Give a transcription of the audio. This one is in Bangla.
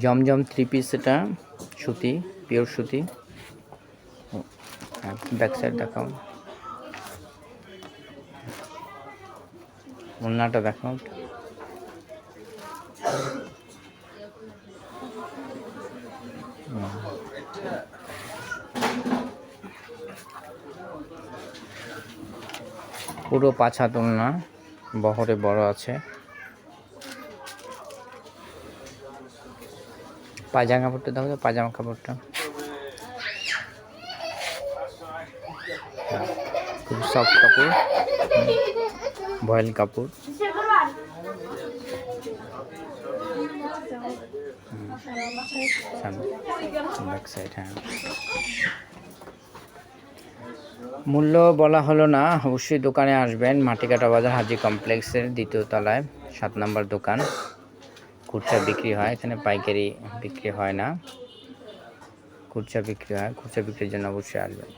জমজম 3 পিস, এটা সুতি, পিওর সুতি। ব্যাক সাইড দেখাও, ওড়নাটা দেখাও। পুরো 5 হাত ওড়না, বহরে বড় আছে। পায়জামা কাপড়টা দেখো, পায়জামা কাপড়টা খুব সফট কাপড়, ভয়েল কাপড়। ব্যাক সাইড, হ্যাঁ। মূল্য বলা হলো না, অবশ্যই দোকানে আসবেন। মাটিকাটা বাজার হাজি কমপ্লেক্সের 2য় তলায় 7 নম্বর দোকান। খুচরা বিক্রি হয় এখানে, পাইকারি বিক্রি হয় না। খুচরা বিক্রি হয়, খুচরা বিক্রির জন্য অবশ্যই আসবেন।